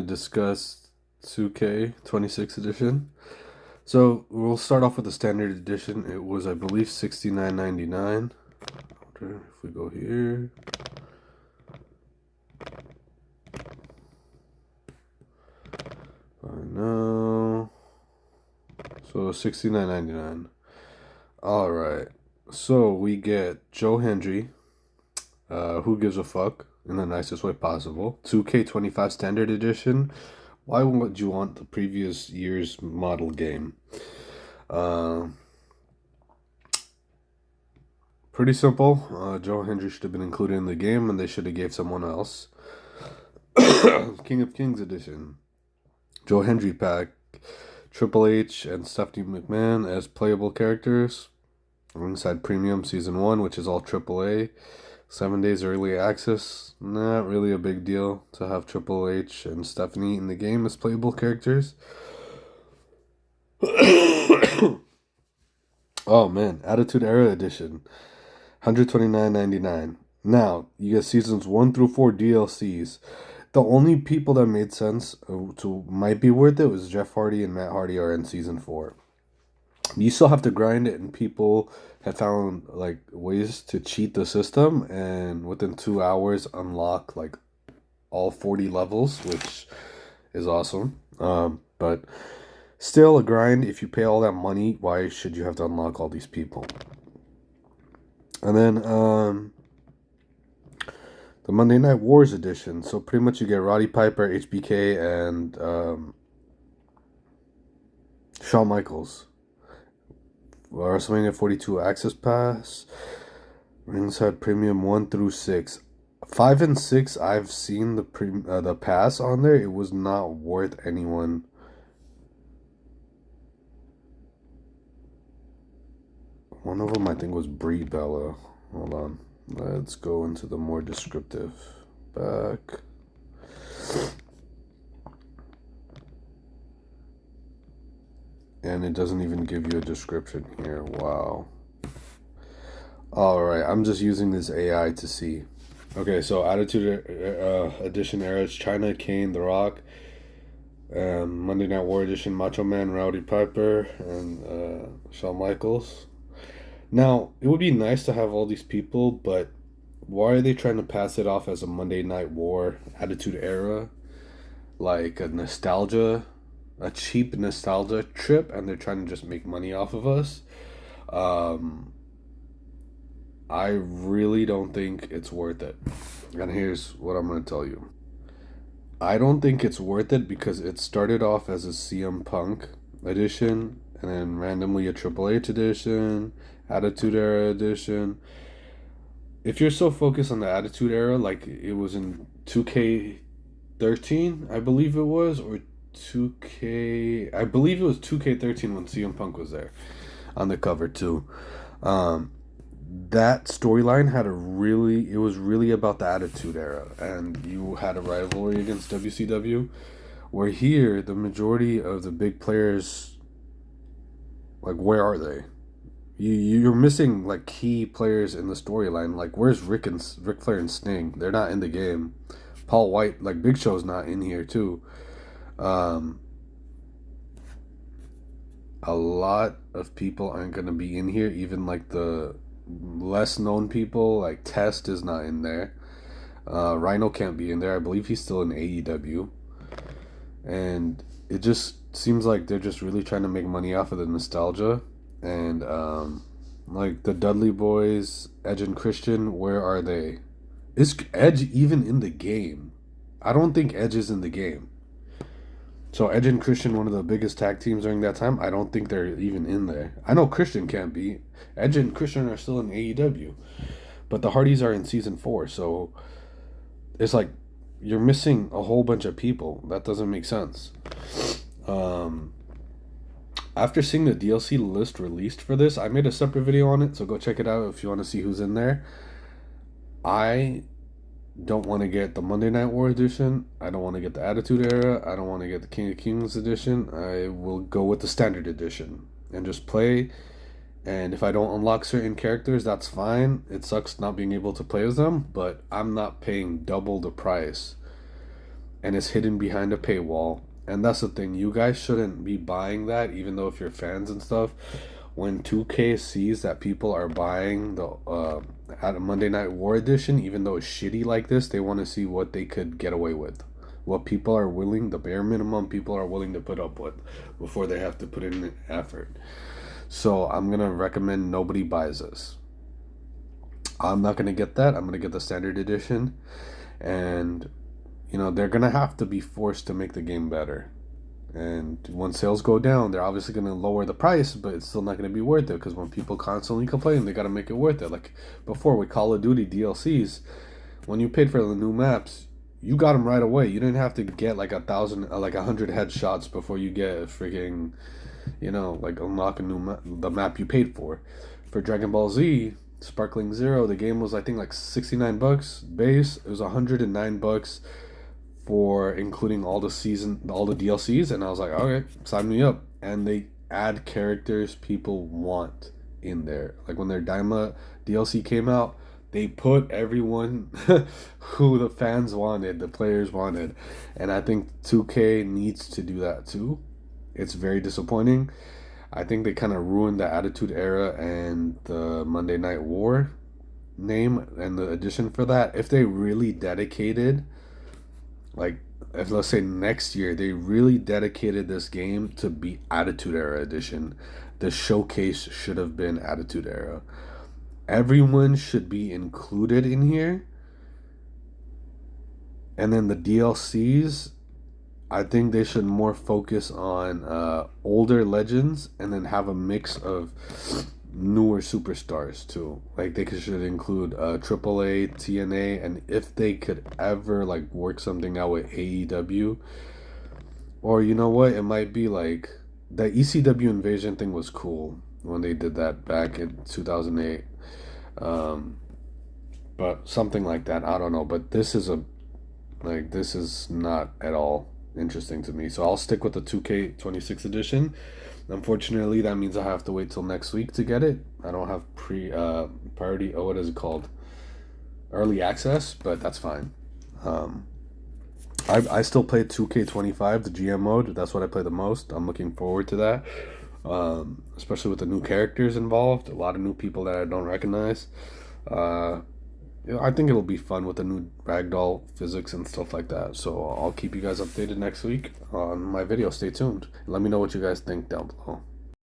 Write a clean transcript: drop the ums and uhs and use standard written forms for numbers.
discuss 2K 26 edition. So we'll start off with the standard edition. It was, I believe, $69.99. If we go here, I know. So $69.99. All right. So we get Joe Hendry. Who gives a fuck? In the nicest way possible. 2K 25 standard edition. Why would you want the previous year's model game? Uh, Pretty simple. Joe Hendry should have been included in the game, and they should have gave someone else. King of Kings edition. Joe Hendry pack. Triple H and Stephanie McMahon as playable characters. Ringside Premium Season 1, which is all AAA. 7 days early access. Not really a big deal to have Triple H and Stephanie in the game as playable characters. Oh man, Attitude Era Edition. $129.99. Now, you get seasons 1 through 4 DLCs. The only people that made sense to might be worth it was Jeff Hardy and Matt Hardy are in season 4. You still have to grind it, and people have found like ways to cheat the system and within 2 hours unlock like all 40 levels, which is awesome. But still a grind. If you pay all that money, why should you have to unlock all these people? And then the Monday Night Wars edition. So pretty much you get Roddy Piper, HBK, and Shawn Michaels. WrestleMania 42 Access Pass. Ringside Premium 1 through 6. 5 and 6, I've seen the pass on there. It was not worth anyone. One of them, I think, was Brie Bella. Hold on. Let's go into the more descriptive. Back. And it doesn't even give you a description here. Wow. Alright, I'm just using this AI to see. Okay, so Attitude Edition era is China, Kane, The Rock. Monday Night War Edition, Macho Man, Rowdy Piper, and Shawn Michaels. Now, it would be nice to have all these people, but why are they trying to pass it off as a Monday Night War Attitude Era? Like a cheap nostalgia trip, and they're trying to just make money off of us. I really don't think it's worth it. And here's what I'm going to tell you. I don't think it's worth it because it started off as a CM Punk edition, and then randomly a Triple H edition, Attitude Era edition. If you're so focused on the Attitude Era, like it was in 2K13, I believe it was, or 2K, I believe it was 2K13 when CM Punk was there on the cover too. That storyline it was really about the Attitude Era, and you had a rivalry against WCW, where here the majority of the big players, like, where are they? You're missing like key players in the storyline. Like, where's Rick Flair and Sting? They're not in the game. Paul White, like Big Show's not in here too. A lot of people aren't gonna be in here. Even like the less known people, like Test is not in there. Rhino can't be in there. I believe he's still in AEW. And it just seems like they're just really trying to make money off of the nostalgia. And like the Dudley Boys, Edge and Christian, where are they? Is Edge even in the game? I don't think Edge is in the game. So Edge and Christian, one of the biggest tag teams during that time, I don't think they're even in there. I know Christian can't be. Edge and Christian are still in AEW. But the Hardys are in season 4, so it's like you're missing a whole bunch of people. That doesn't make sense. After seeing the DLC list released for this, I made a separate video on it, so go check it out if you want to see who's in there. I don't want to get the Monday Night War edition. I don't want to get the Attitude Era. I don't want to get the King of Kings edition. I will go with the standard edition and just play. And if I don't unlock certain characters, that's fine. It sucks not being able to play as them, but I'm not paying double the price and it's hidden behind a paywall. And that's the thing, you guys shouldn't be buying that, even though if you're fans and stuff. When 2K sees that people are buying the at a Monday Night War edition, even though it's shitty like this, they want to see what they could get away with, what people are willing, the bare minimum people are willing to put up with before they have to put in an effort. So I'm gonna recommend nobody buys this. I'm not gonna get that. I'm gonna get the standard edition, and they're gonna have to be forced to make the game better. And when sales go down, they're obviously gonna lower the price, but it's still not gonna be worth it because when people constantly complain, they gotta make it worth it. Like before with Call of Duty DLCs, when you paid for the new maps, you got them right away. You didn't have to get like 1,000, like 100 headshots before you get a freaking, like unlock the map you paid for. For Dragon Ball Z, Sparkling Zero, the game was I think like $69 base. It was $109 for including all the DLCs, and I was like, okay, sign me up. And they add characters people want in there. Like when their Daima DLC came out, they put everyone who the fans wanted, the players wanted, and I think 2K needs to do that too. It's very disappointing. I think they kind of ruined the Attitude Era and the Monday Night War name and the edition for that. If they really dedicated, like, if let's say next year they really dedicated this game to be Attitude Era edition, the showcase should have been Attitude Era. Everyone should be included in here, and then the DLCs, I think they should more focus on older legends and then have a mix of newer superstars too. Like they should include AAA, TNA, and if they could ever like work something out with AEW, or you know what, it might be like the ECW Invasion thing was cool when they did that back in 2008. Um, but something like that, I don't know. But this is not at all interesting to me. So I'll stick with the 2K26 edition. Unfortunately, that means I have to wait till next week to get it. I don't have priority. Oh, what is it called? Early access, but that's fine. Um, I still play 2K25, the GM mode. That's what I play the most. I'm looking forward to that. Especially with the new characters involved, a lot of new people that I don't recognize. Uh, I think it'll be fun with the new ragdoll physics and stuff like that. So I'll keep you guys updated next week on my video. Stay tuned. Let me know what you guys think down below.